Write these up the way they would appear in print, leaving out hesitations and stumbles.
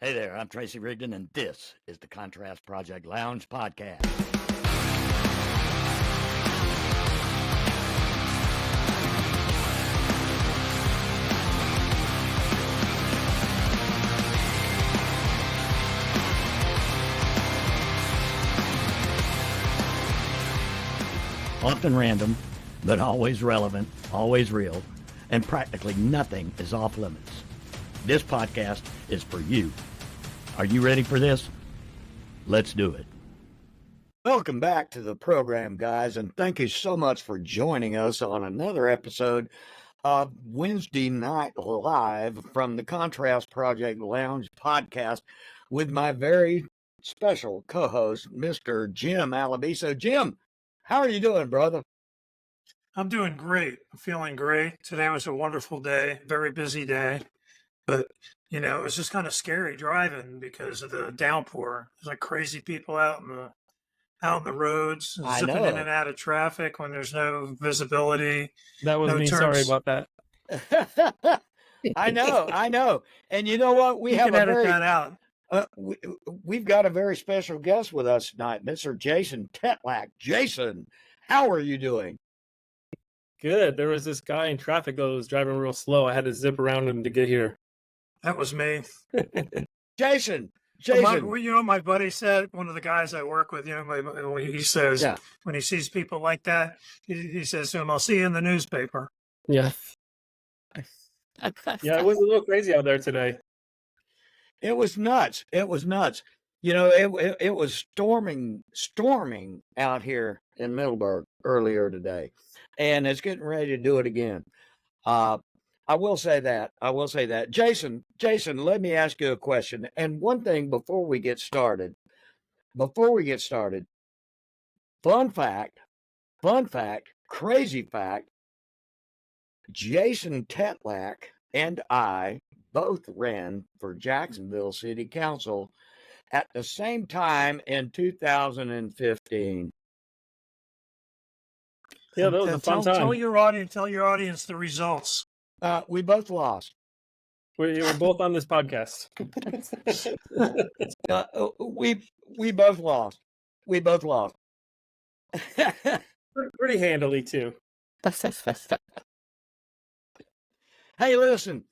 Hey there, I'm Tracy Rigdon, and this is the Contrast Project Lounge podcast. Often random, but always relevant, always real, and practically nothing is off limits. This podcast is for you. Are you ready for this? Let's do it. Welcome back to the program, guys, and thank you so much for joining us on another episode of Wednesday Night Live from the Contrast Project Lounge podcast with my very special co-host, Mr. Jim Alabiso. Jim, how are you doing, brother? I'm doing great. I'm feeling great. Today was a wonderful day, very busy day. But, it was just kind of scary driving because of the downpour. There's like crazy people out in the roads, zipping in and out of traffic when there's no visibility. That was me. Sorry about that. I know. And you know what? We can edit that out. We've got a very special guest with us tonight, Mr. Jason Tetlak. Jason, how are you doing? Good. There was this guy in traffic that was driving real slow. I had to zip around him to get here. That was me. Jason. My buddy said, one of the guys I work with, he says, when he sees people like that, he says to him, I'll see you in the newspaper. Yeah. Yeah, it was a little crazy out there today. It was nuts. It was storming out here in Middleburg earlier today, and it's getting ready to do it again. I will say that. Jason, let me ask you a question. And one thing before we get started, fun fact, crazy fact, Jason Tetlak and I both ran for Jacksonville City Council at the same time in 2015. Yeah, that was a fun time. Tell your audience the results. We both lost. We're both on this podcast. We both lost. Pretty handily too. Hey, listen,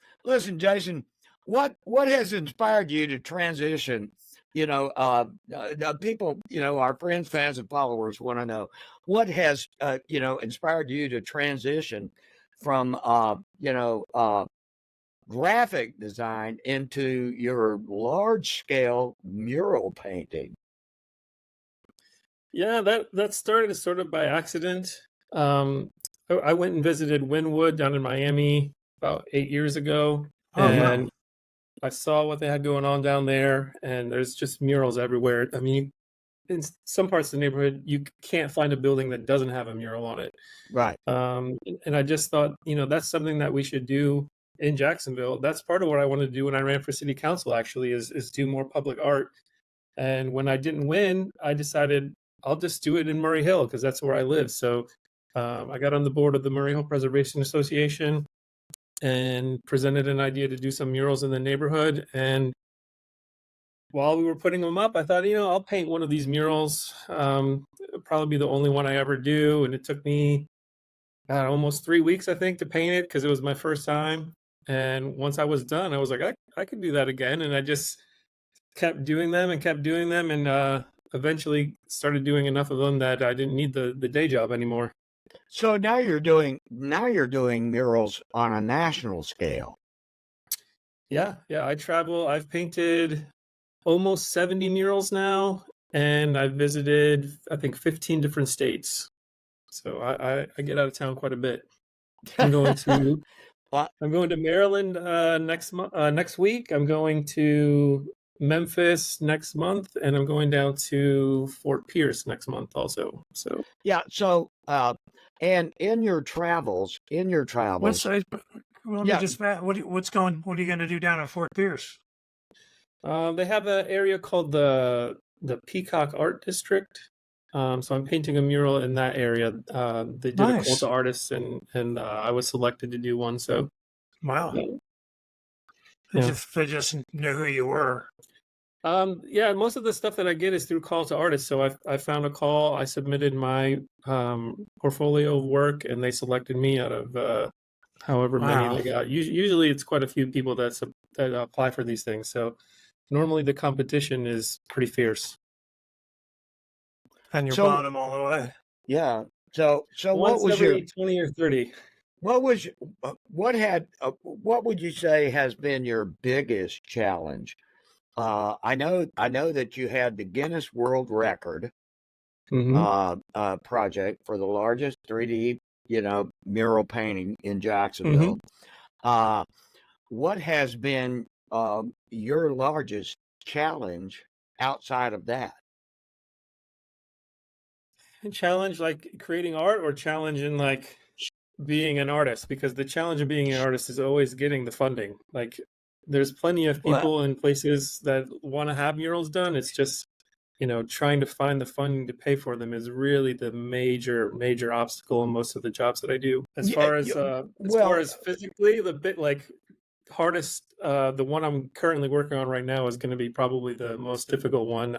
Jason. What has inspired you to transition? People, our friends, fans, and followers want to know what has inspired you to transition from graphic design into your large scale mural painting. Yeah, that started sort of by accident. I went and visited Wynwood down in Miami about 8 years ago, and I saw what they had going on down there, and there's just murals everywhere. I mean, in some parts of the neighborhood, you can't find a building that doesn't have a mural on it. Right. And I just thought, that's something that we should do in Jacksonville. That's part of what I wanted to do when I ran for city council, actually, is do more public art. And when I didn't win, I decided I'll just do it in Murray Hill because that's where I live. So I got on the board of the Murray Hill Preservation Association and presented an idea to do some murals in the neighborhood. And while we were putting them up, I thought, I'll paint one of these murals. It'll probably be the only one I ever do. And it took me almost 3 weeks, I think, to paint it because it was my first time. And once I was done, I was like, I could do that again. And I just kept doing them and eventually started doing enough of them that I didn't need the day job anymore. So now you're doing murals on a national scale. Yeah. I travel. I've painted almost 70 murals now, and I've visited, I think, 15 different states. So I get out of town quite a bit. I'm going to Maryland next week. I'm going to Memphis next month, and I'm going down to Fort Pierce next month also. So yeah. So and in your travels. What are you going to do down at Fort Pierce? They have an area called the Peacock Art District. So I'm painting a mural in that area. They did a call to artists, and I was selected to do one. So wow. They just knew who you were. Yeah, most of the stuff that I get is through call to artists. So I found a call, I submitted my portfolio of work, and they selected me out of however many Wow. they got. Usually, it's quite a few people that apply for these things. So normally, the competition is pretty fierce. And you're So bottom all the way. yeah. So what Once was your every 20 or 30. what was what would you say has been your biggest challenge? I know that you had the Guinness World Record Hmm. project for the largest 3D, mural painting in Hmm. Jacksonville. Uh, what has been your largest challenge outside of that? Challenge like creating art, or challenge in like being an artist? Because the challenge of being an artist is always getting the funding. Like there's plenty of Well, people in places that want to have murals done. It's just, trying to find the funding to pay for them is really the major obstacle in most of the jobs that I do. As yeah, far as as far well, as physically, the bit like hardest, the one I'm currently working on right now is going to be probably the most difficult one.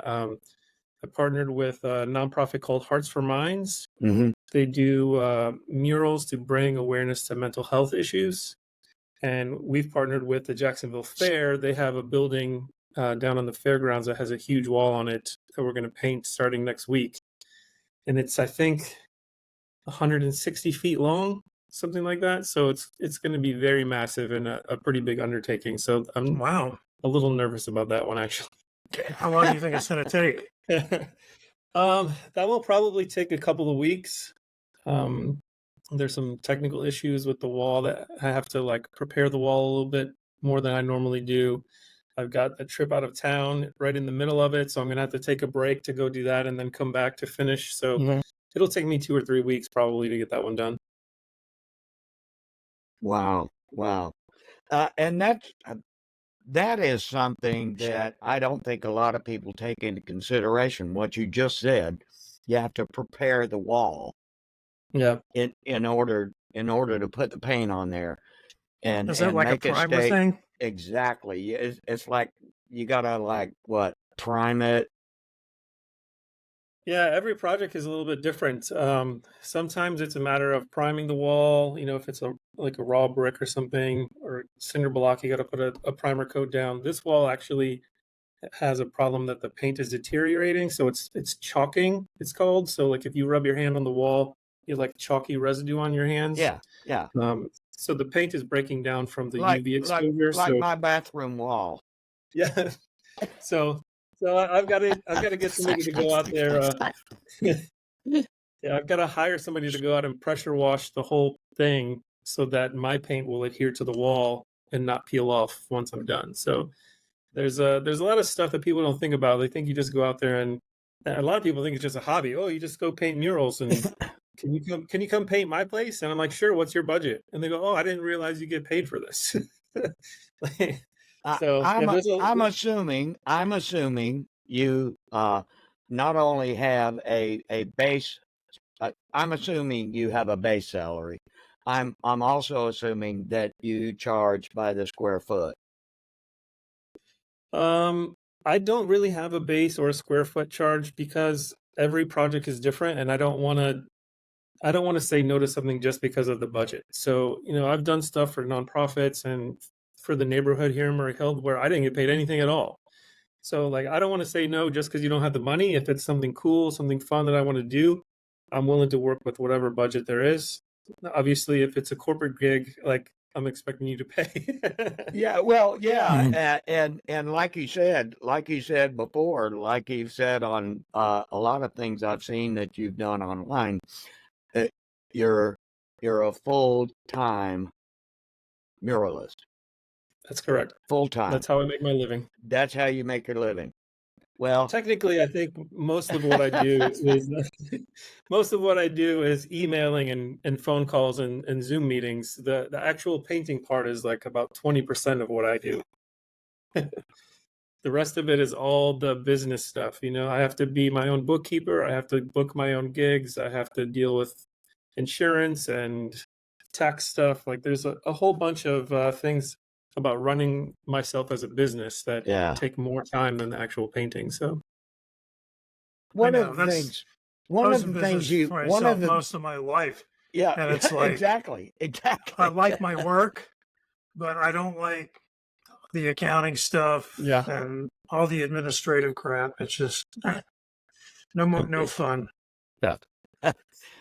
I partnered with a nonprofit called Hearts for Minds. hmm They do murals to bring awareness to mental health issues. And we've partnered with the Jacksonville Fair. They have a building down on the fairgrounds that has a huge wall on it that we're going to paint starting next week. And it's, I think, 160 feet long, something like that. So it's going to be very massive and a pretty big undertaking. So I'm Wow. a little nervous about that one, actually. How long do you think it's going to take? That will probably take a couple of weeks. Um, there's some technical issues with the wall that I have to like prepare the wall a little bit more than I normally do. I've got a trip out of town right in the middle of it, so I'm gonna have to take a break to go do that and then come back to finish. So hmm it'll take me 2 or 3 weeks probably to get that one done. Wow, wow. And that is something that I don't think a lot of people take into consideration. What you just said, you have to prepare the wall Yeah. in order to put the paint on there and Is that and like a make it primer stay thing? exactly. It's like you gotta like what prime it. Yeah, every project is a little bit different. Sometimes it's a matter of priming the wall. If it's like a raw brick or something, or cinder block, you got to put a primer coat down. This wall actually has a problem that the paint is deteriorating, so it's chalking. It's called. So like if you rub your hand on the wall, you have like chalky residue on your hands. Yeah, yeah. So the paint is breaking down from the Like UV like exposure. like So my bathroom wall. yeah, so I've got to get somebody to go out there. Yeah, I've got to hire somebody to go out and pressure wash the whole thing so that my paint will adhere to the wall and not peel off once I'm done. So there's a lot of stuff that people don't think about. They think you just go out there, and a lot of people think it's just a hobby. Oh, you just go paint murals, and can you come paint my place? And I'm like, sure. What's your budget? And they go, oh, I didn't realize you get paid for this. Like, I, so yeah, I'm there's a I'm assuming you not only have a base. I'm assuming you have a base salary. I'm also assuming that you charge by the square foot. Um, I don't really have a base or a square foot charge because every project is different, and I don't want to say no to something just because of the budget. So, I've done stuff for nonprofits and for the neighborhood here in Murray Hill where I didn't get paid anything at all. So, like, I don't want to say no just because you don't have the money. If it's something cool, something fun that I want to do, I'm willing to work with whatever budget there is. Obviously, if it's a corporate gig, like I'm expecting you to pay. Yeah, well, yeah, Mhm. and like you said before, like you've said on a lot of things I've seen that you've done online, uh, you're you're a full-time muralist, That's correct. full time. That's how I make my living. That's how you make your living. Well, Technically, I think most of what I do is most of what I do is emailing and phone calls and Zoom meetings. The actual painting part is like about 20% of what I do. The rest of it is all the business stuff. I have to be my own bookkeeper. I have to book my own gigs. I have to deal with insurance and tax stuff. Like there's a whole bunch of things about running myself as a business that Yeah. take more time than the actual painting. So I One know of the that's things, I one was of in the things business you, for one of myself the, most of my life, yeah, and it's like exactly, I exactly. like my work, but I don't like the accounting stuff yeah, and all the administrative crap. It's just no fun. yeah.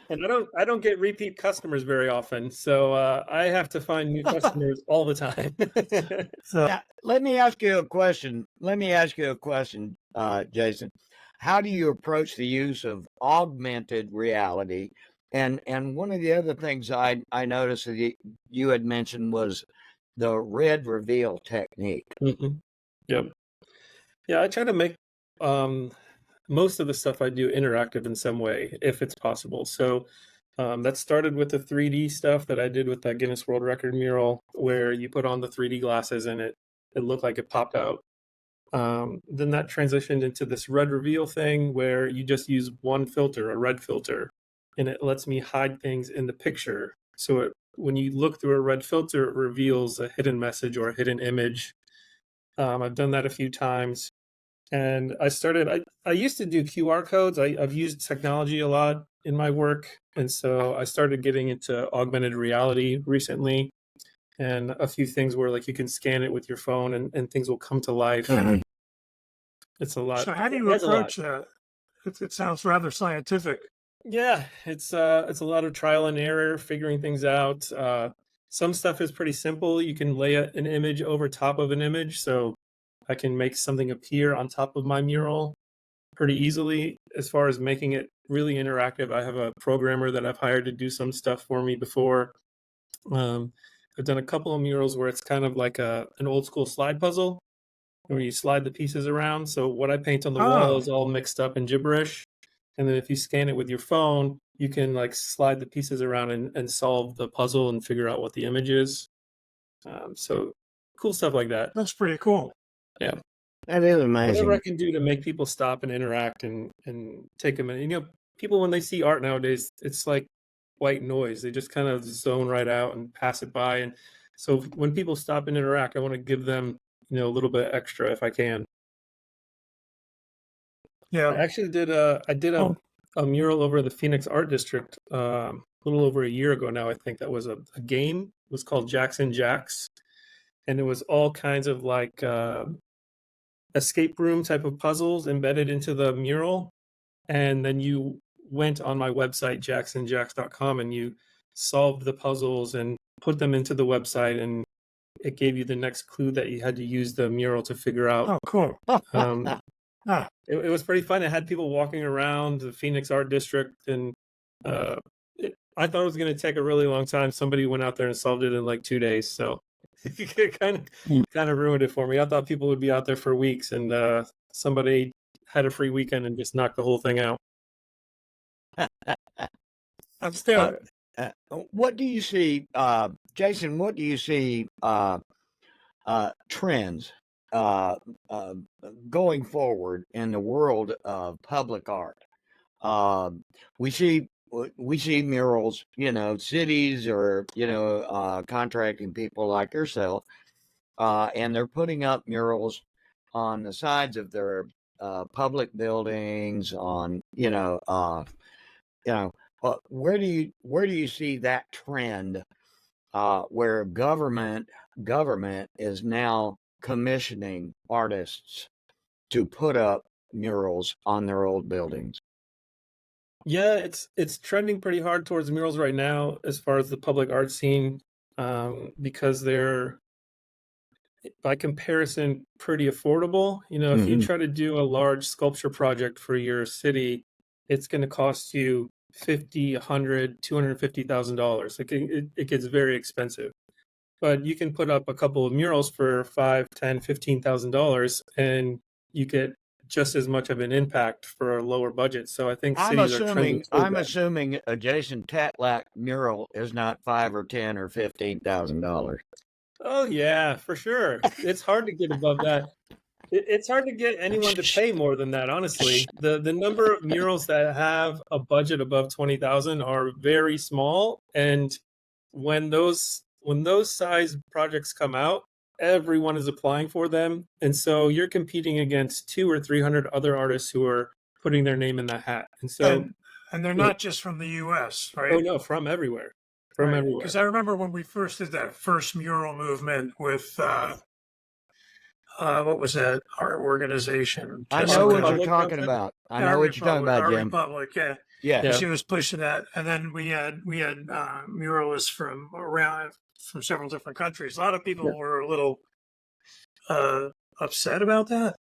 And I don't get repeat customers very often, so I have to find new customers all the time. So Now, let me ask you a question. Jason. How do you approach the use of augmented reality? And one of the other things I noticed that you had mentioned was the red reveal technique. Mhm. Yep. Yeah, I try to make um, most of the stuff I do interactive in some way, if it's possible. So that started with the 3D stuff that I did with that Guinness World Record mural, where you put on the 3D glasses and it looked like it popped out. Then that transitioned into this red reveal thing where you just use one filter, a red filter, and it lets me hide things in the picture. So when you look through a red filter, it reveals a hidden message or a hidden image. I've done that a few times. And I used to do QR codes. I've used technology a lot in my work. And so I started getting into augmented reality recently and a few things where like you can scan it with your phone and things will come to life. Mhm. It's a lot. how do It you has a lot. approach that? It sounds rather scientific. Yeah, it's a lot of trial and error, figuring things out. Some stuff is pretty simple. You can lay an image over top of an image, so I can make something appear on top of my mural pretty easily. As far as making it really interactive, I have a programmer that I've hired to do some stuff for me before. Um, I've done a couple of murals where it's kind of like an old school slide puzzle, where you slide the pieces around. So what I paint on the wall Oh, is all mixed up in gibberish. And then if you scan it with your phone, you can like slide the pieces around and solve the puzzle and figure out what the image is. So cool stuff like that. that's pretty cool. Yeah. That is Whatever I amazing. can do to make people stop and interact and take a minute. You know, people when they see art nowadays, it's like white noise. They just kind of zone right out and pass it by. And so when people stop and interact, I want to give them, a little bit extra if I can. I Yeah. actually did Oh, a mural over the Phoenix Art District a little over a year ago now. I think that was a game. It was called Jacks, and it was all kinds of like escape room type of puzzles embedded into the mural. And then you went on my website jacksonjacks.com and you solved the puzzles and put them into the website, and it gave you the next clue that you had to use the mural to figure out. oh, cool. Um, Ah, it was pretty fun. It had people walking around the Phoenix Art District, and uh, I thought it was going to take a really long time. Somebody went out there and solved it in like 2 days, so it kind of ruined it for me. I thought people would be out there for weeks, and somebody had a free weekend and just knocked the whole thing out. I'm still. What do you see, Jason? What do you see trends uh, uh, going forward in the world of public art? We see murals. Cities or contracting people like yourself, and they're putting up murals on the sides of their public buildings. Where do you see that trend where government is now commissioning artists to put up murals on their old buildings? Yeah, it's trending pretty hard towards murals right now as far as the public art scene, because they're by comparison pretty affordable. If you Hmm. try to do a large sculpture project for your city, it's going to cost you 50, 100, $250,000. It gets very expensive. But you can put up a couple of murals for 5, 10, $15,000, and you get just as much of an impact for a lower budget. So I think I'm cities are trending assuming towards I'm that. assuming a Jason Tetlak mural is not 5 or 10 or $15,000. Oh yeah, for sure. It's hard to get above that. It's hard to get anyone to pay more than that, honestly. The number of murals that have a budget above 20,000 are very small, and when those size projects come out, everyone is applying for them. And so you're competing against 200 or 300 other artists who are putting their name in that hat. And so, And they're you know, not just from the U.S., oh right? no, from everywhere, from Right. everywhere. Because I remember when we first did that first mural movement with what was that art organization? I Just know Art what you're Republic talking outfit? about. I Our know what you're talking Republic, about, Our Jim. Republic, yeah. Yeah. Yeah. She was pushing that, and then we had muralists from several different countries. A lot of people Yeah. were a little upset about that.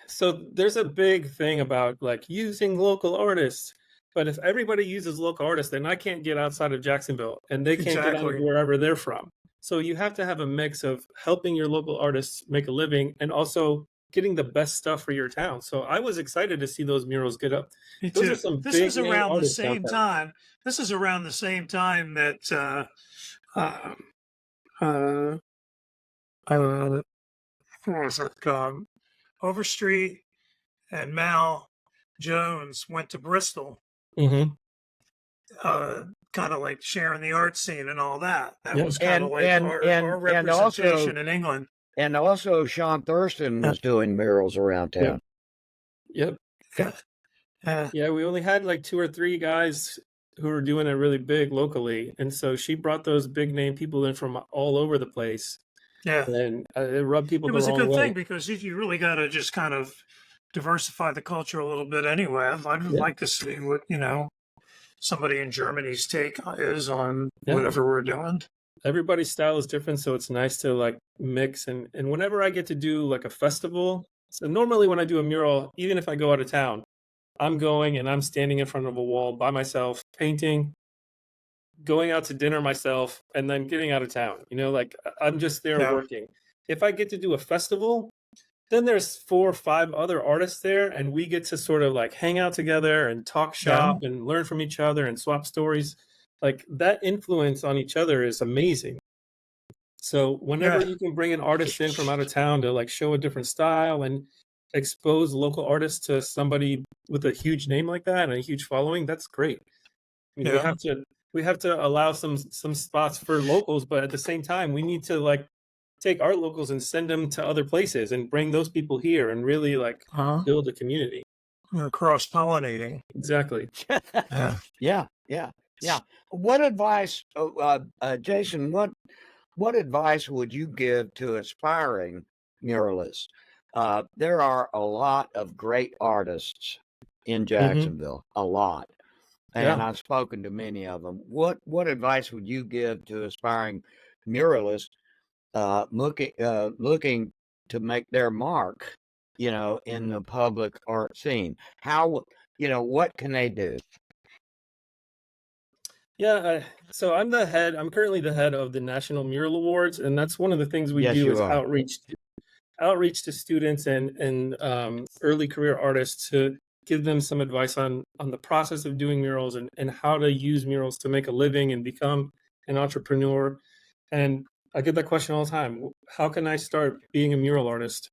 So there's a big thing about like using local artists, but if everybody uses local artists, then I can't get outside of Jacksonville and they can't get out of Exactly. wherever they're from. So you have to have a mix of helping your local artists make a living and also getting the best stuff for your town. So I was excited to see those murals get up. Me Those are too. some This big was name around the artists same downtown. time. This is around the same time that uh, uh, what was it? Overstreet and Mal Jones went to Bristol, Mm-hmm. kind of like sharing the art scene and all that. That Yeah. was kind of And like and our and and representation also in England. and also Sean Thurston was doing murals around Yeah. town. Yep. Yeah. Yeah, we only had like 2 or 3 guys who were doing it really big locally. And so she brought those big name people in from all over the place. Yeah. And it rubbed people It the was a wrong good way. thing because you really got to just kind of diversify the culture a little bit anyway. I'd Yeah. like to see what, somebody in Germany's take is on Yeah. whatever we're doing. Everybody's style is different, so it's nice to like mix. And whenever I get to do like a festival, so normally when I do a mural, even if I go out of town, I'm going and I'm standing in front of a wall by myself, painting, going out to dinner myself, and then getting out of town. Like I'm just there Yeah. working. If I get to do a festival, then there's 4 or 5 other artists there, and we get to sort of like hang out together and talk shop and learn from each other and swap stories. Like that influence on each other is amazing. So whenever Yeah. you can bring an artist in from out of town to like show a different style and expose local artists to somebody with a huge name like that and a huge following, that's great. Yeah. we have to allow some spots for locals, but at the same time, we need to like take our locals and send them to other places and bring those people here and really like build a community. We're cross-pollinating. Exactly. Yeah. Yeah. What advice, Jason? What advice would you give to aspiring muralists? There are a lot of great artists in Jacksonville, a lot, and I've spoken to many of them. What advice would you give to aspiring muralists looking to make their mark, in the public art scene? How, what can they do? Yeah, so I'm currently the head of the National Mural Awards, and that's one of the things we Yes, do you is are. outreach to students and early career artists to give them some advice on the process of doing murals and how to use murals to make a living and become an entrepreneur. And I get that question all the time. How can I start being a mural artist?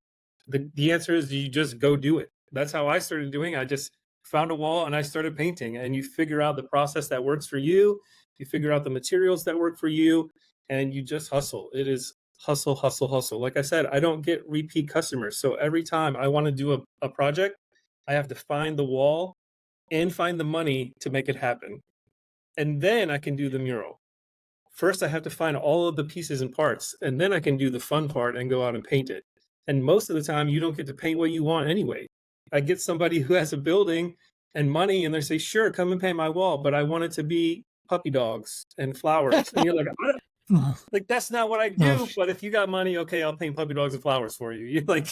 The answer is you just go do it. That's how I started doing. I just found a wall and I started painting, and you figure out the process that works for you. You figure out the materials that work for you, and you just hustle. It is hustle, hustle, hustle. Like I said, I don't get repeat customers. So every time I want to do a project, I have to find the wall and find the money to make it happen. And then I can do the mural. First, I have to find all of the pieces and parts, and then I can do the fun part and go out and paint it. And most of the time, you don't get to paint what you want anyway. I get somebody who has a building and money, and they say, sure, come and paint my wall, but I want it to be puppy dogs and flowers. And you're like, that's not what I do. But if you got money, okay, I'll paint puppy dogs and flowers for you. You're like,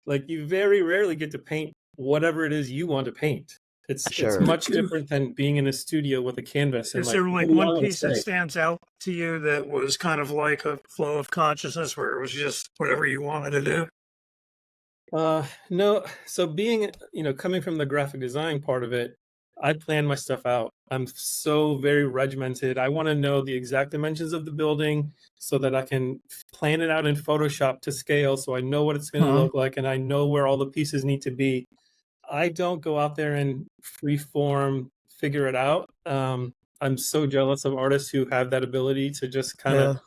like you very rarely get to paint whatever it is you want to paint. It's much different than being in a studio with a canvas. And Is there like one piece that stands out to you that was kind of like a flow of consciousness where it was just whatever you wanted to do? No. So being, coming from the graphic design part of it, I plan my stuff out. I'm so very regimented. I want to know the exact dimensions of the building so that I can plan it out in Photoshop to scale. So I know what it's going to look like and I know where all the pieces need to be. I don't go out there and free form figure it out. I'm so jealous of artists who have that ability to just kind of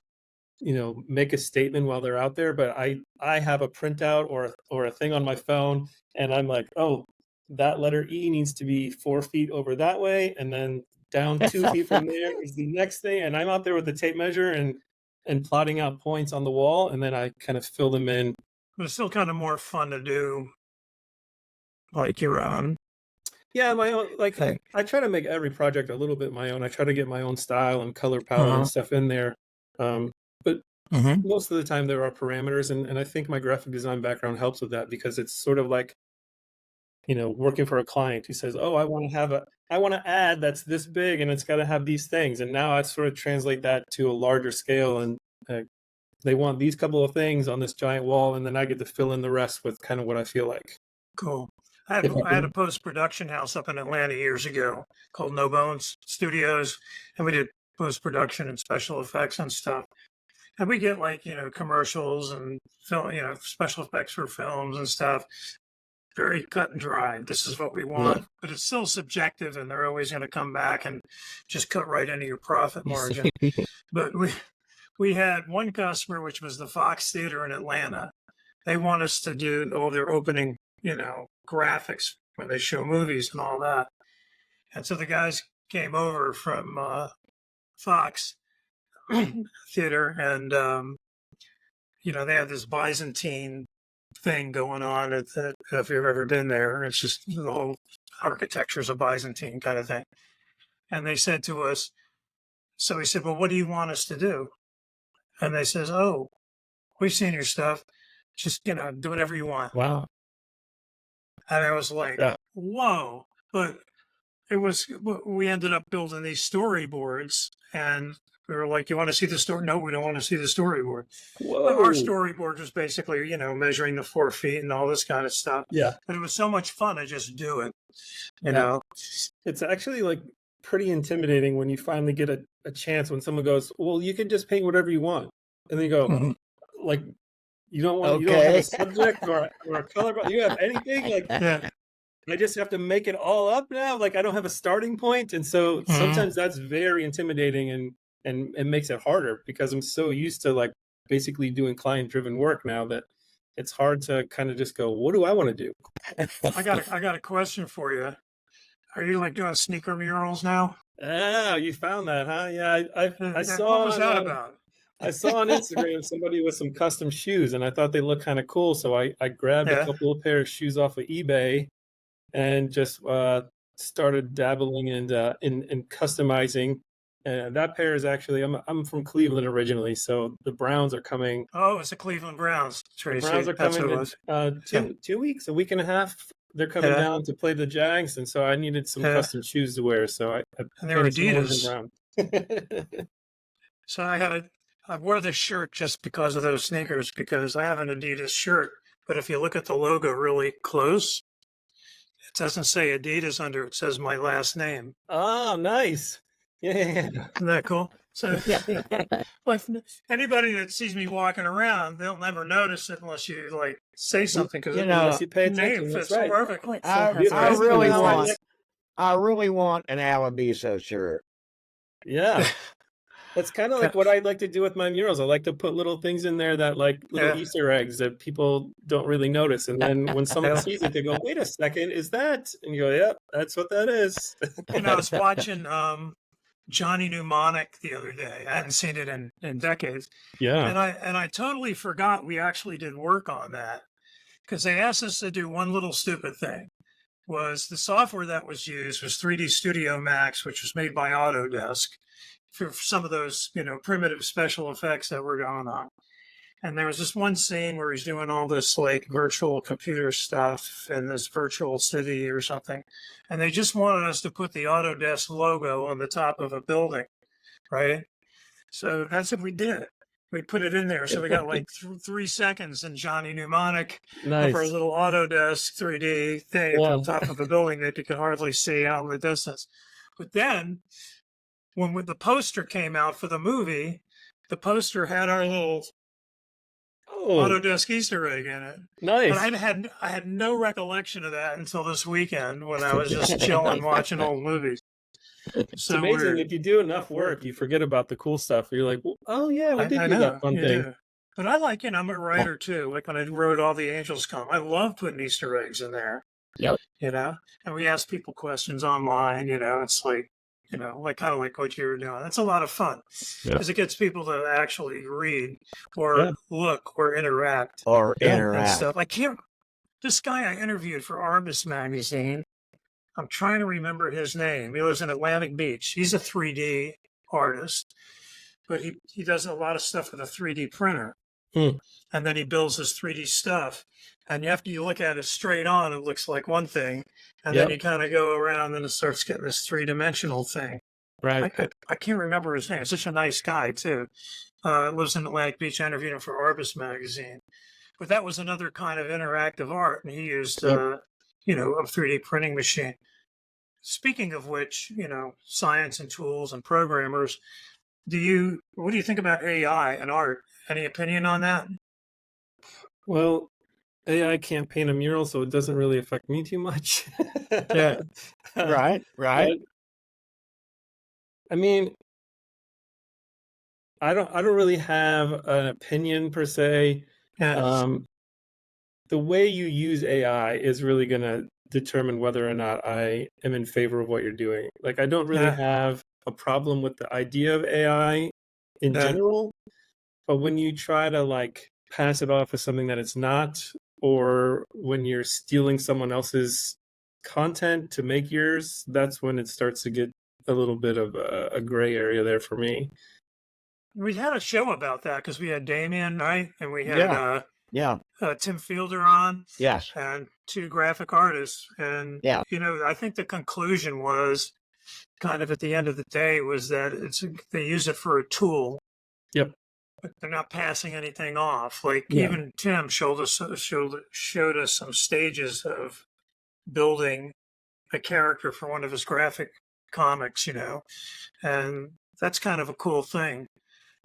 make a statement while they're out there, but I have a printout or a thing on my phone, and I'm like, oh, that letter E needs to be 4 feet over that way, and then down 2 feet from there is the next thing, and I'm out there with the tape measure and plotting out points on the wall, and then I kind of fill them in. But it's still kind of more fun to do like your own. Yeah, my own. Like thing. I try to make every project a little bit my own. I try to get my own style and color palette and stuff in there. But most of the time there are parameters, and I think my graphic design background helps with that, because it's sort of like, working for a client who says, oh, I want to add that's this big and it's got to have these things. And now I sort of translate that to a larger scale, and they want these couple of things on this giant wall, and then I get to fill in the rest with kind of what I feel like. Cool. I had a post-production house up in Atlanta years ago called No Bones Studios, and we did post-production and special effects and stuff. And we get like, commercials and film, special effects for films and stuff. Very cut and dry. This is what we want, but it's still subjective, and they're always going to come back and just cut right into your profit margin. But we had one customer, which was the Fox Theater in Atlanta. They want us to do all their opening, graphics when they show movies and all that. And so the guys came over from Fox Theater, and they have this Byzantine thing going on if you've ever been there. It's just the whole architecture is a Byzantine kind of thing. And they said to us, so we said, well, what do you want us to do? And they says, oh, we've seen your stuff. Just, do whatever you want. Wow. And I was like, whoa. But we ended up building these storyboards, and we were like, you want to see the story? No, we don't want to see the storyboard. Whoa. Our storyboard was basically, measuring the 4 feet and all this kind of stuff. Yeah. But it was so much fun to just do it, know. It's actually like pretty intimidating when you finally get a chance, when someone goes, well, you can just paint whatever you want. And then you go, like, you don't have a subject or a color, but you have anything? Like, I just have to make it all up now. Like, I don't have a starting point. And so sometimes that's very intimidating, and it makes it harder, because I'm so used to like basically doing client driven work now that it's hard to kind of just go, what do I want to do? I got a question for you. Are you like doing sneaker murals now? Oh, you found that, huh? Yeah, I saw. What was that about? I saw on Instagram somebody with some custom shoes, and I thought they looked kind of cool. So I grabbed a couple of pairs of shoes off of eBay and just started dabbling in customizing. And that pair is actually, I'm from Cleveland originally, so the Browns are coming. Oh, it's the Cleveland Browns, Tracy. The Browns are coming in 2 weeks, a week and a half. They're coming down to play the Jags, and so I needed some custom shoes to wear. So I and they were Adidas. Brown. So I wore this shirt just because of those sneakers, because I have an Adidas shirt, but if you look at the logo really close, it doesn't say Adidas under it. It says my last name. Oh, nice. Yeah. Isn't that cool? So anybody that sees me walking around, they'll never notice it unless you like say something, because unless you pay attention. Name fits Right. perfectly. I really want an Alabiso shirt. Yeah. That's kind of like what I like to do with my murals. I like to put little things in there that like little Easter eggs that people don't really notice. And then when someone sees it, they go, wait a second, is that? And you go, yep, that's what that is. And I was watching Johnny Mnemonic the other day. I hadn't seen it in decades. Yeah. And I totally forgot we actually did work on that, because they asked us to do one little stupid thing. Was the software that was used was 3D Studio Max, which was made by Autodesk, for some of those, primitive special effects that were going on. And there was this one scene where he's doing all this like virtual computer stuff in this virtual city or something. And they just wanted us to put the Autodesk logo on the top of a building, right? So that's what we did. We put it in there. So we got like 3 seconds in Johnny Mnemonic of our little Autodesk 3D thing on top of a building that you could hardly see out in the distance. But then when the poster came out for the movie, the poster had our little Autodesk Easter egg in it. Nice. But I had no recollection of that until this weekend when I was just chilling watching old movies. It's So amazing weird. if you do enough work, you forget about the cool stuff. You're like, well, oh yeah, we did I do that know fun you thing. do. But I like, I'm a writer too. Like when I wrote All the Angels Come, I love putting Easter eggs in there, Yep. and we ask people questions online, it's like, like kind of like what you were doing. That's a lot of fun Yeah. because it gets people to actually read Yeah. or look or interact Or Yeah. and interact. stuff. This guy I interviewed for Arbus magazine, I'm trying to remember his name. He lives in Atlantic Beach. He's a 3D artist, but he does a lot of stuff with a 3D printer. Hmm. And then he builds his 3D stuff. And after you look at it straight on, it looks like one thing. And then Yep. you kind of go around and it starts getting this three-dimensional thing. Right. I can't remember his name. He's such a nice guy, too. Lives in Atlantic Beach. I interviewed him for Arbus magazine. But that was another kind of interactive art. And he used, a 3D printing machine. Speaking of which, science and tools and programmers, what do you think about AI and art? Any opinion on that? Well, AI can't paint a mural, so it doesn't really affect me too much. Yeah. Right. But, I mean, I don't really have an opinion per se. Yeah. The way you use AI is really going to determine whether or not I am in favor of what you're doing. Like, I don't really Yeah. have a problem with the idea of AI in Yeah. general, but when you try to like pass it off as something that it's not, or when you're stealing someone else's content to make yours, that's when it starts to get a little bit of a gray area there for me. We had a show about that because we had Damien, right? And we had Yeah. Tim Fielder on Yes. and two graphic artists. And, Yeah. I think the conclusion was kind of at the end of the day was that they use it for a tool. Yep. But they're not passing anything off. Like Yeah. even Tim showed us some stages of building a character for one of his graphic comics, and that's kind of a cool thing.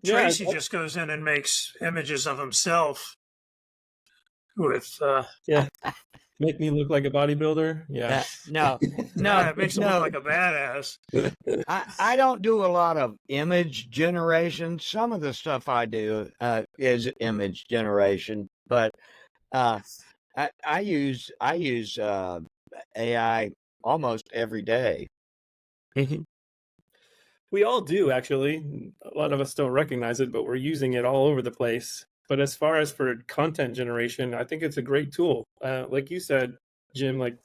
Yeah, Tracy just goes in and makes images of himself with yeah. Make me look like a bodybuilder. Yeah. No. it makes him look like a badass. I don't do a lot of image generation. Some of the stuff I do is image generation, but I use AI almost every day. We all do, actually. A lot of us don't recognize it, but we're using it all over the place. But as far as for content generation, I think it's a great tool. Like you said, Jim, like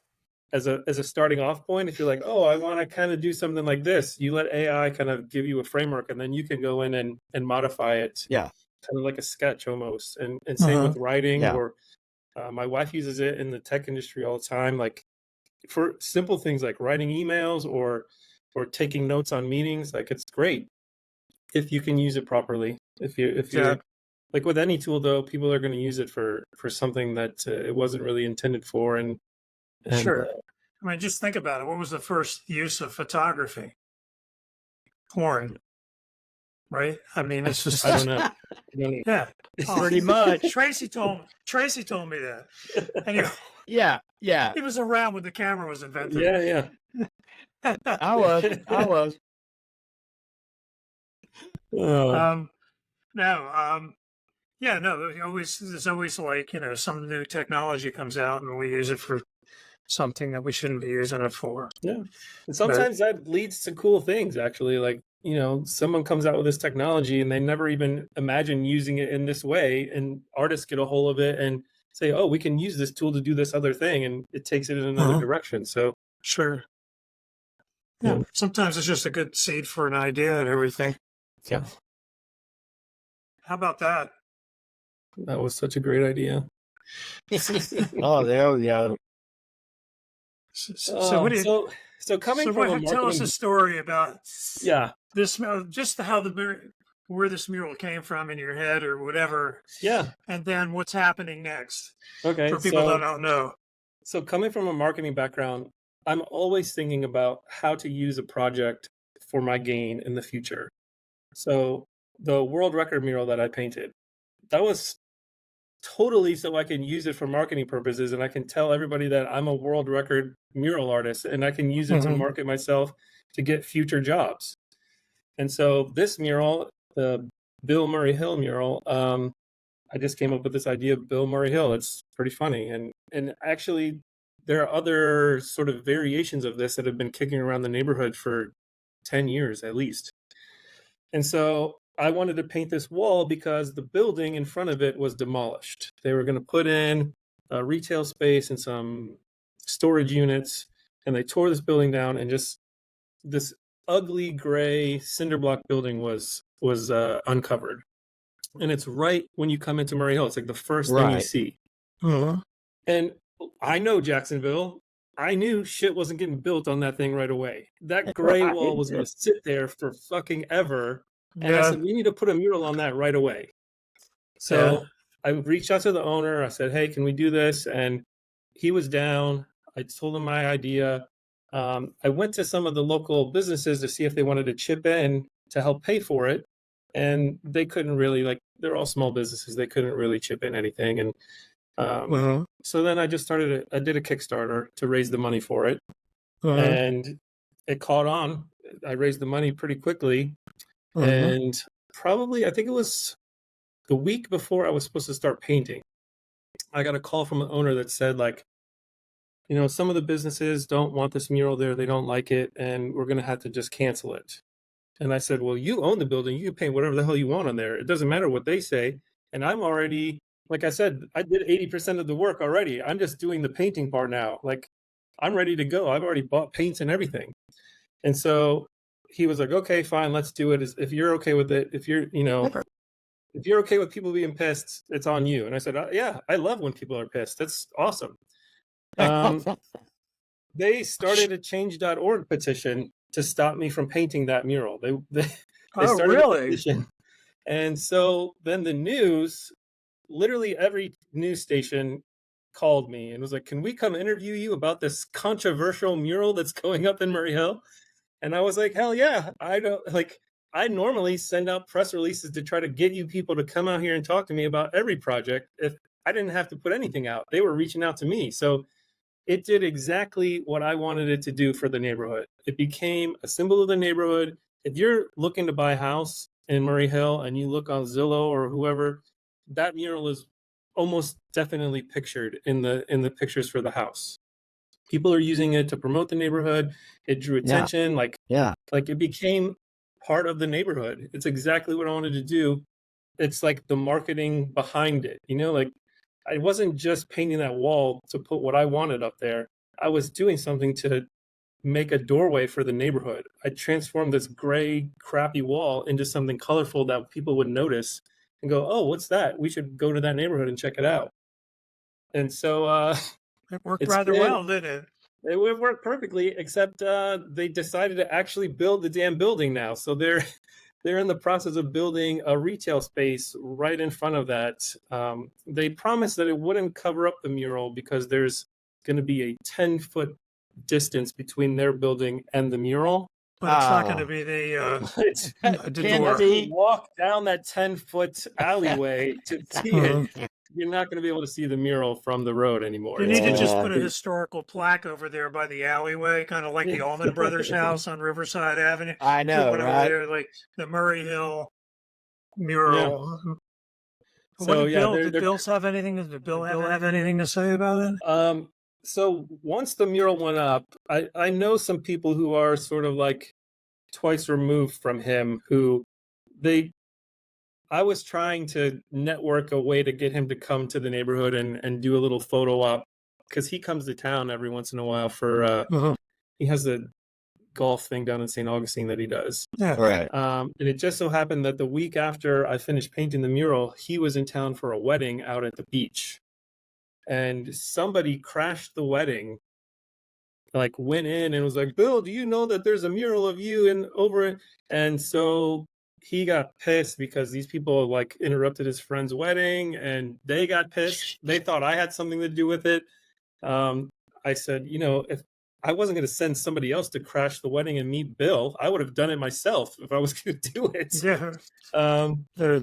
as a starting off point, if you're like, oh, I want to kind of do something like this, you let AI kind of give you a framework, and then you can go in and modify it. Yeah. Kind of like a sketch almost. And same with writing, Yeah. or my wife uses it in the tech industry all the time, like for simple things like writing emails or taking notes on meetings. Like, it's great if you can use it properly. If you're like with any tool, though, people are going to use it for something that it wasn't really intended for. And Sure. I mean, just think about it. What was the first use of photography? Porn. Right? I mean, it's just I don't know. Yeah. Pretty much. Tracy told me that. Anyway, Yeah. he was around when the camera was invented. Yeah. I was. There's always like, some new technology comes out and we use it for something that we shouldn't be using it for. Yeah. And sometimes that leads to cool things, actually. Like, someone comes out with this technology and they never even imagine using it in this way. And artists get a hold of it and say, oh, we can use this tool to do this other thing. And it takes it in another direction. So, Sure. Yeah. Sometimes it's just a good seed for an idea and everything. yeah, How about that? that was such a great idea. Oh, there we go. So what do you? So coming from a marketing, tell us a story about this, just where this mural came from in your head or whatever. Yeah. And then what's happening next. Okay. For people that don't know. So coming from a marketing background, I'm always thinking about how to use a project for my gain in the future. So the world record mural that I painted, that was totally so I can use it for marketing purposes, and I can tell everybody that I'm a world record mural artist, and I can use it to market myself to get future jobs. And so this mural, the Bill Murray Hill mural, I just came up with this idea of Bill Murray Hill. It's pretty funny. And actually, there are other sort of variations of this that have been kicking around the neighborhood for 10 years at least. And so I wanted to paint this wall because the building in front of it was demolished. They were going to put in a retail space and some storage units, and they tore this building down, and just this ugly gray cinder block building was uncovered. And it's right when you come into Murray Hill. It's like the first thing you see. And I know Jacksonville. I knew shit wasn't getting built on that thing right away. That gray wall was going to sit there for fucking ever. And I said, we need to put a mural on that right away. So I reached out to the owner. I said, hey, can we do this? And he was down. I told him my idea. I went to some of the local businesses to see if they wanted to chip in to help pay for it. And they couldn't really, like, they're all small businesses. They couldn't really chip in anything. And so then I just I did a Kickstarter to raise the money for it. And it caught on. I raised the money pretty quickly. And probably, I think it was the week before I was supposed to start painting, I got a call from an owner that said, like, you know, some of the businesses don't want this mural there. They don't like it. And we're going to have to just cancel it. And I said, well, you own the building. You can paint whatever the hell you want on there. It doesn't matter what they say. And I'm already, like I said, I did 80% of the work already. I'm just doing the painting part now. Like, I'm ready to go. I've already bought paints and everything. And so he was like, okay, fine, let's do it. If you're okay with it, if you're okay with people being pissed, it's on you. And I said, yeah, I love when people are pissed. That's awesome. They started a change.org petition to stop me from painting that mural. They started really? a petition. And so then the news, literally every news station called me and was like, can we come interview you about this controversial mural that's going up in Murray Hill? And I was like, hell yeah. I normally send out press releases to try to get you people to come out here and talk to me about every project. If I didn't have to put anything out, they were reaching out to me. So it did exactly what I wanted it to do for the neighborhood. It became a symbol of the neighborhood. If you're looking to buy a house in Murray Hill and you look on Zillow or whoever, that mural is almost definitely pictured in the pictures for the house. People are using it to promote the neighborhood. It drew attention. Like it became part of the neighborhood. It's exactly what I wanted to do. It's like the marketing behind it, you know, like I wasn't just painting that wall to put what I wanted up there. I was doing something to make a doorway for the neighborhood. I transformed this gray, crappy wall into something colorful that people would notice and go, oh, what's that? We should go to that neighborhood and check it out. And so it worked rather well, didn't it? It worked perfectly, except they decided to actually build the damn building now. So they're in the process of building a retail space right in front of that. They promised that it wouldn't cover up the mural because there's going to be a 10-foot distance between their building and the mural. But it's not going to be the door. You walk down that 10-foot alleyway to see it. You're not going to be able to see the mural from the road anymore. You need to just put a historical plaque over there by the alleyway, kind of like the Allman Brothers house on Riverside Avenue. I know, right? There, like the Murray Hill mural. Yeah. So did Bill have anything? Did Bill have anything to say about it? So once the mural went up, I know some people who are sort of like twice removed from him who I was trying to network a way to get him to come to the neighborhood and do a little photo op because he comes to town every once in a while for he has a golf thing down in St. Augustine that he does. Yeah. Right. And it just so happened that the week after I finished painting the mural, he was in town for a wedding out at the beach. And somebody crashed the wedding, like went in and was like, Bill, do you know that there's a mural of you in over it? And so he got pissed because these people like interrupted his friend's wedding and they got pissed. They thought I had something to do with it. I said, you know, if I wasn't going to send somebody else to crash the wedding and meet Bill, I would have done it myself if I was going to do it. Yeah.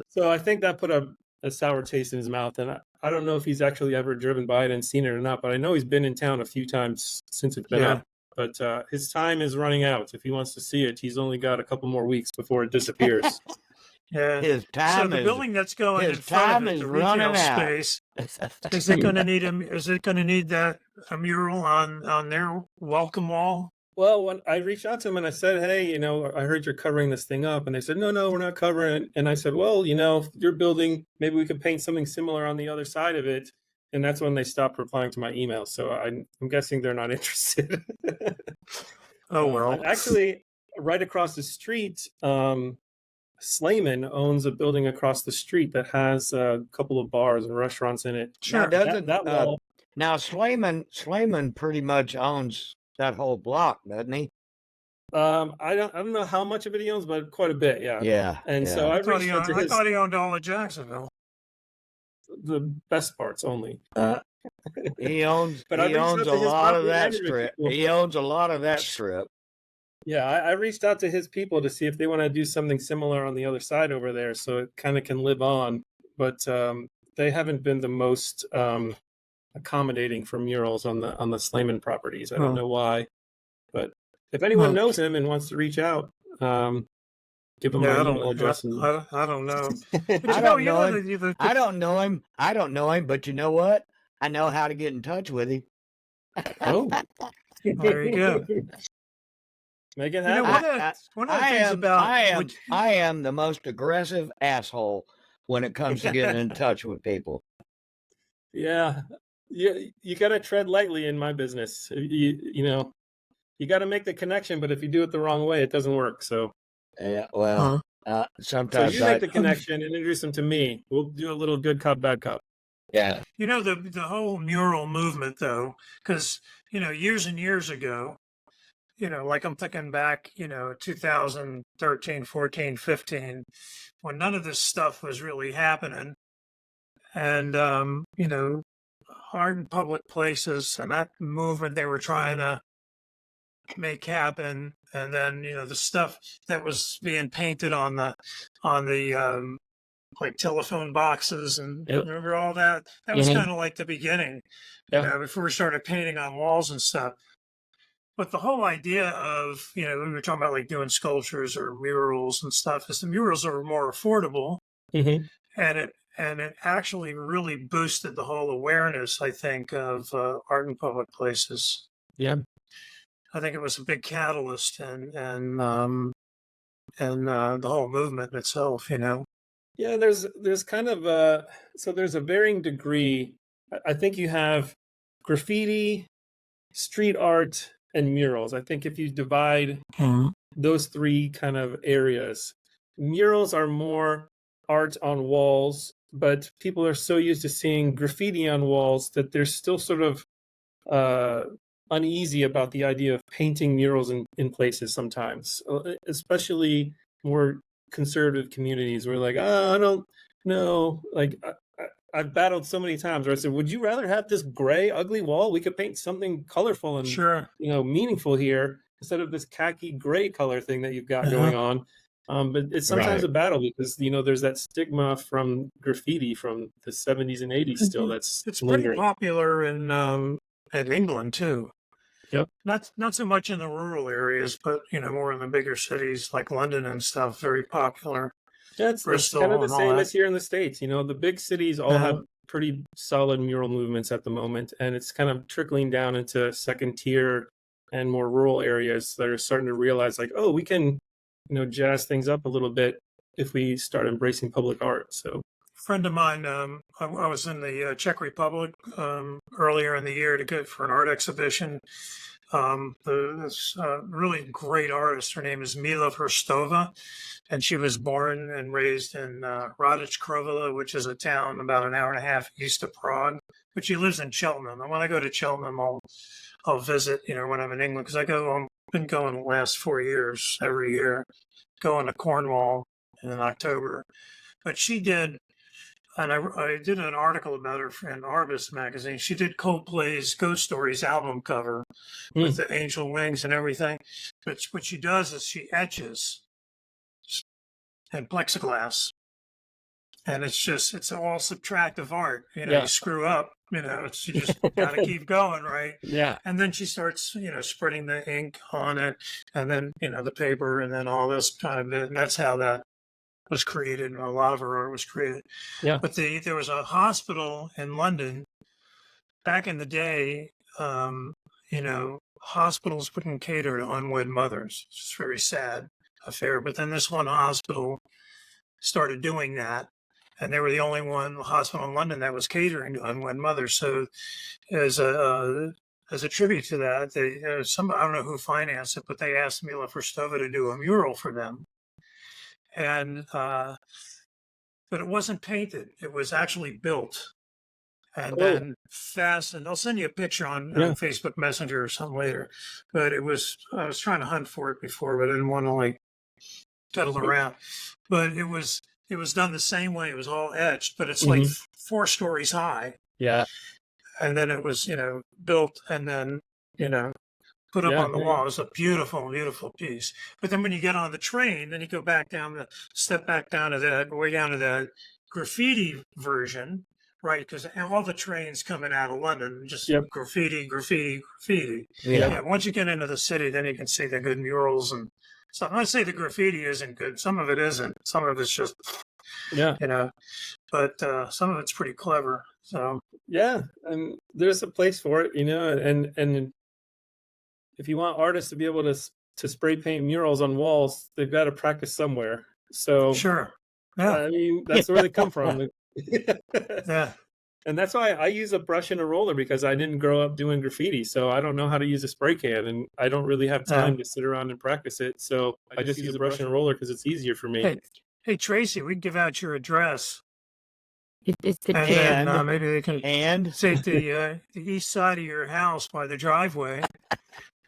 So I think that put a sour taste in his mouth. And I don't know if he's actually ever driven by it and seen it or not, but I know he's been in town a few times since it's been up. but his time is running out. If he wants to see it, he's only got a couple more weeks before it disappears. Yeah. His So time the is building that's going in his front time of it, is the running retail out. space, is it going to need a mural on their welcome wall? Well, when I reached out to him and I said, hey, I heard you're covering this thing up. And they said, no, we're not covering it. And I said, well, if you're building, maybe we could paint something similar on the other side of it. And that's when they stopped replying to my email. So I'm guessing they're not interested. Oh well. Actually, right across the street, Slayman owns a building across the street that has a couple of bars and restaurants in it. Sure. Now, doesn't That wall. now Slayman pretty much owns that whole block, doesn't he? I don't know how much of it he owns, but quite a bit, yeah. Yeah. And yeah. so I I thought reached out to I his thought he owned all of Jacksonville. the best parts only. He owns But I he reached owns out a to his lot of property that management strip. people. He owns a lot of that strip. Yeah, I reached out to his people to see if they want to do something similar on the other side over there, so it kind of can live on. But they haven't been the most accommodating for murals on the Slayman properties. I don't know why, but if anyone knows him and wants to reach out, give him my email address. I don't know. But I don't know him. I don't know him. I don't know him, but you know what? I know how to get in touch with him. Oh, There you go. make it You know, happen. one of the things about I am the most aggressive asshole when it comes to getting in touch with people. Yeah, you got to tread lightly in my business. You got to make the connection, but if you do it the wrong way, it doesn't work. So, Yeah, well, so sometimes you make the connection and introduce them to me. We'll do a little good cop, bad cop. yeah. you know the whole mural movement though, because years and years ago, like I'm thinking back, 2013, 14, 15, when none of this stuff was really happening, and art in public places and that movement they were trying to make happen, and then the stuff that was being painted on the like telephone boxes, and Yep. remember all that was Mhm. kind of like the beginning, Yeah. before we started painting on walls and stuff. But the whole idea of we were talking about like doing sculptures or murals and stuff, is the murals are more affordable, Mm-hmm. and it actually really boosted the whole awareness, I think, of art in public places. Yeah. I think it was a big catalyst, and the whole movement itself. Yeah, there's kind of so there's a varying degree. I think you have graffiti, street art, and murals. I think if you divide those three kind of areas, murals are more art on walls, but people are so used to seeing graffiti on walls that they're still sort of uneasy about the idea of painting murals in places sometimes, especially more conservative communities where like, I don't know, like I've battled so many times where I said, would you rather have this gray ugly wall? We could paint something colorful and Sure. meaningful here instead of this khaki gray color thing that you've got going on. But it's sometimes Right. a battle because there's that stigma from graffiti from the 70s and 80s still that's It's pretty lingering. popular in England too. Yep. Not so much in the rural areas, but more in the bigger cities like London and stuff. Very popular. Yeah, it's Bristol kind of the and all same that. as here in the States. The big cities all have pretty solid mural movements at the moment, and it's kind of trickling down into second tier and more rural areas that are starting to realize like, oh, we can, jazz things up a little bit if we start embracing public art. So Friend of mine, I was in the Czech Republic earlier in the year to go for an art exhibition. This really great artist, her name is Mila Hrstova, and she was born and raised in Radec Krivila, which is a town about an hour and a half east of Prague. But she lives in Cheltenham, and when I go to Cheltenham, I'll visit. When I'm in England, because I've been going the last 4 years every year, going to Cornwall in October. But she did. And I did an article about her in Arbus magazine. She did Coldplay's Ghost Stories album cover with the angel wings and everything. But what she does is she etches in plexiglass. And it's all subtractive art. You screw up It's, you just got to keep going, right? Yeah. And then she starts, spreading the ink on it, and then, the paper, and then all this kind of, and that's how that was created. And a lot of her art was created. Yeah. But there was a hospital in London back in the day. Hospitals wouldn't cater to unwed mothers. It's just a very sad affair. But then this one hospital started doing that, and they were the only hospital in London that was catering to unwed mothers. So, as a tribute to that, I don't know who financed it, but they asked Mila Verstova to do a mural for them, and but it wasn't painted; it was actually built. And then fastened. I'll send you a picture on Facebook Messenger or something later. But I was trying to hunt for it before, but I didn't want to peddle around. But it was done the same way. It was all etched, but it's like 4 stories high. Yeah. And then it was, built and then, put up on the wall. It was a beautiful, beautiful piece. But then when you get on the train, then you go back down, step back down to that, way down to the graffiti version. Right, because all the trains coming out of London, just graffiti, graffiti, graffiti. Yeah. Once you get into the city, then you can see the good murals and stuff. I'm not saying the graffiti isn't good. Some of it isn't. Some of it's just, but some of it's pretty clever. So and there's a place for it, and if you want artists to be able to spray paint murals on walls, they've got to practice somewhere. So sure, I mean, that's where they come from. Yeah. And that's why I use a brush and a roller, because I didn't grow up doing graffiti. So I don't know how to use a spray can, and I don't really have time to sit around and practice it. So I just use a brush and a roller because it's easier for me. Hey, Tracy, we can give out your address. It's the And maybe they can take the east side of your house by the driveway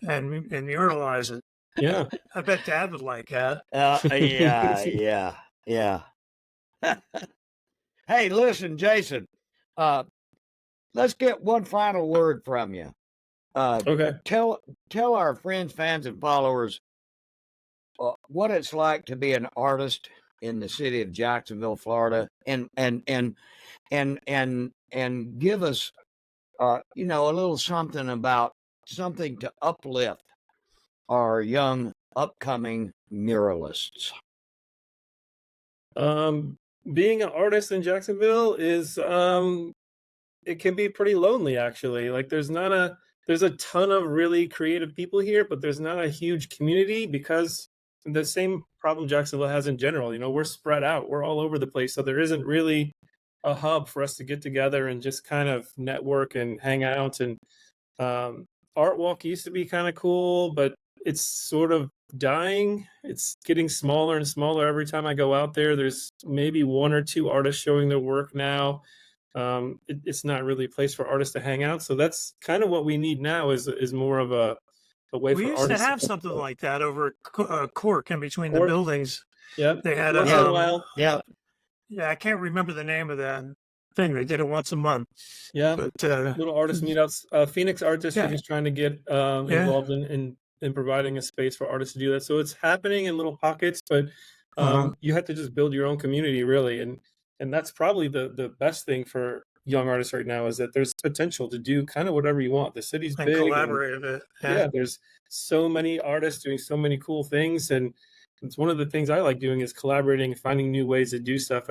and muralize it. Yeah. I bet Dad would like that. Yeah. Hey, listen, Jason, let's get one final word from you. Okay. Tell our friends, fans, and followers what it's like to be an artist in the city of Jacksonville, Florida, and give us, a little something to uplift our young upcoming muralists. Being an artist in Jacksonville is it can be pretty lonely, actually. Like there's a ton of really creative people here, but there's not a huge community, because the same problem Jacksonville has in general. We're spread out, we're all over the place, so there isn't really a hub for us to get together and just kind of network and hang out. And Art Walk used to be kind of cool, but it's sort of dying. It's getting smaller and smaller every time I go out there. There's maybe 1 or 2 artists showing their work now. It's not really a place for artists to hang out. So that's kind of what we need now is more of a way for artists. We used to have something like that over at Cork, in between the buildings. Yep. They had once in a while. Yeah. Yeah, I can't remember the name of that thing. They did it once a month. Yeah. But little artist meetups. Phoenix Art District is trying to get involved in providing a space for artists to do that. So it's happening in little pockets, but you have to just build your own community, really. And that's probably the best thing for young artists right now, is that there's potential to do kind of whatever you want. The city's big. Collaborate a bit. Yeah, there's so many artists doing so many cool things. And it's one of the things I like doing, is collaborating and finding new ways to do stuff.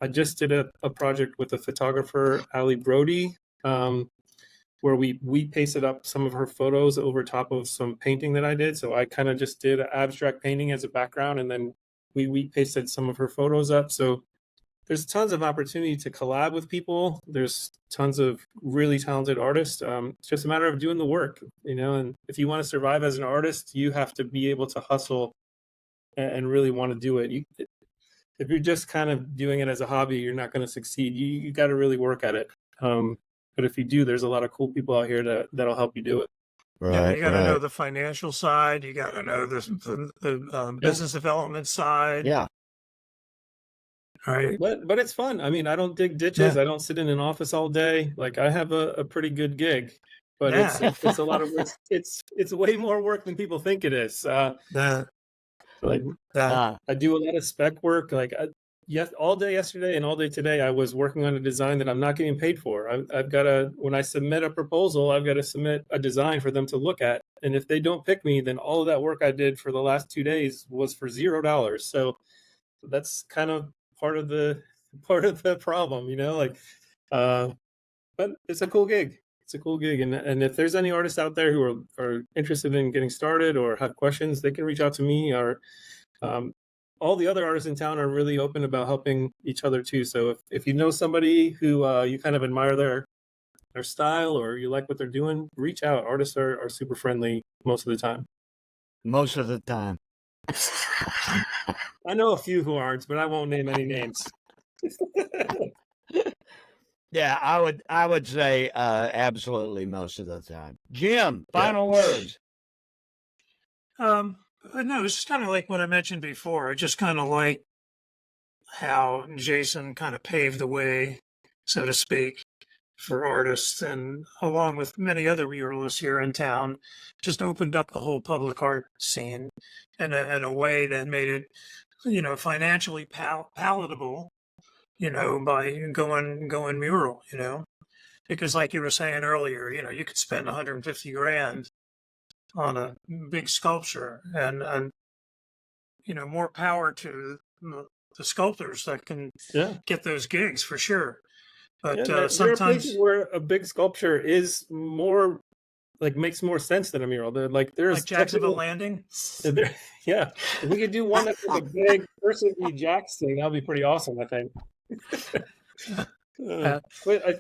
I just did a project with a photographer, Ali Brody, where we pasted up some of her photos over top of some painting that I did. So I kind of just did an abstract painting as a background, and then we pasted some of her photos up. So there's tons of opportunity to collab with people. There's tons of really talented artists. It's just a matter of doing the work, and if you want to survive as an artist, you have to be able to hustle and really want to do it. If you're just kind of doing it as a hobby, you're not going to succeed. You got to really work at it. But if you do, there's a lot of cool people out here that'll help you do it. Right. You got to know the financial side. You got to know the business development side. Yeah. Right. But it's fun. I mean, I don't dig ditches. I don't sit in an office all day. Like, I have a pretty good gig, but it's a lot of work. It's way more work than people think it is. I do a lot of spec work. Like yes, all day yesterday and all day today, I was working on a design that I'm not getting paid for. I've got to, when I submit a proposal, I've got to submit a design for them to look at. And if they don't pick me, then all of that work I did for the last 2 days was for $0. So that's kind of part of the problem, like, but it's a cool gig. It's a cool gig. And if there's any artists out there who are interested in getting started or have questions, they can reach out to me, or all the other artists in town are really open about helping each other too. So if you know somebody who you kind of admire their style, or you like what they're doing, reach out. Artists are super friendly most of the time. Most of the time. I know a few who aren't, but I won't name any names. Yeah, I would say absolutely most of the time. Jim, final words. No, it's just kind of like what I mentioned before. I just kind of like how Jason kind of paved the way, so to speak, for artists, and along with many other muralists here in town, just opened up the whole public art scene in a way that made it, financially palatable, by going mural, because like you were saying earlier, you could spend 150 grand on a big sculpture, and more power to the sculptors that can get those gigs for sure. But there are sometimes places where a big sculpture is more makes more sense than a mural. There's like Jacksonville Landing. Yeah, if we could do one that's like a big person be Jackson, that'd be pretty awesome, I think. But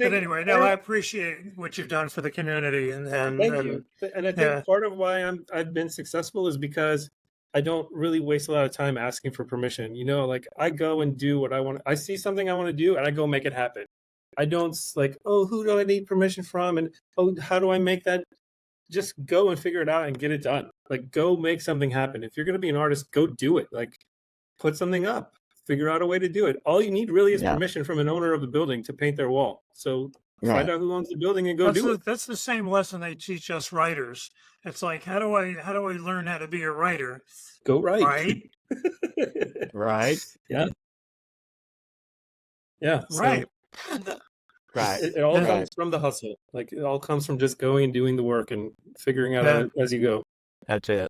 anyway, no, I appreciate what you've done for the community, and thank you. And I think part of why I've been successful is because I don't really waste a lot of time asking for permission. I go and do what I want. I see something I want to do, and I go make it happen. I don't who do I need permission from, and how do I make that? Just go and figure it out and get it done. Go make something happen. If you're going to be an artist, go do it. Put something up. Figure out a way to do it. All you need really is permission from an owner of the building to paint their wall. So find out who owns the building and go do it. That's the same lesson they teach us writers. It's like, how do I learn how to be a writer? Go write. Right. Right. Yeah. Yeah. Right. Right. It all comes from the hustle. It all comes from just going and doing the work and figuring out as you go. That's it.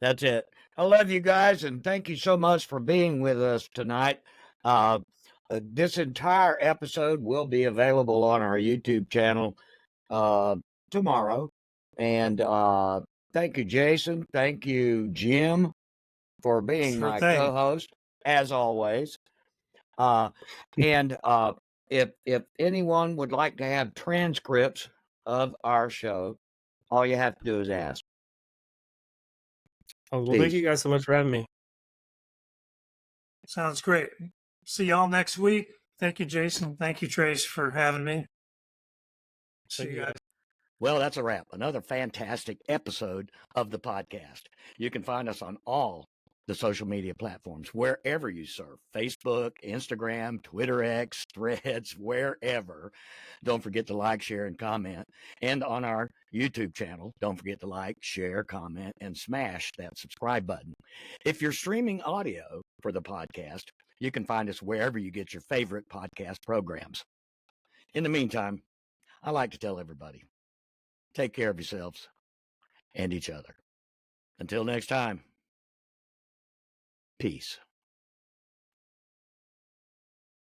That's it. I love you guys, and thank you so much for being with us tonight. This entire episode will be available on our YouTube channel tomorrow. And thank you, Jason. Thank you, Jim, for being my co-host, as always. And if anyone would like to have transcripts of our show, all you have to do is ask. Oh, well, thank you guys so much for having me. Sounds great. See y'all next week. Thank you, Jason. Thank you, Trace, for having me. See you guys. Well, that's a wrap. Another fantastic episode of the podcast. You can find us on all the social media platforms, wherever you surf, Facebook, Instagram, Twitter X, Threads, wherever. Don't forget to like, share, and comment. And on our YouTube channel, don't forget to like, share, comment, and smash that subscribe button. If you're streaming audio for the podcast, you can find us wherever you get your favorite podcast programs. In the meantime, I like to tell everybody, take care of yourselves and each other. Until next time, peace.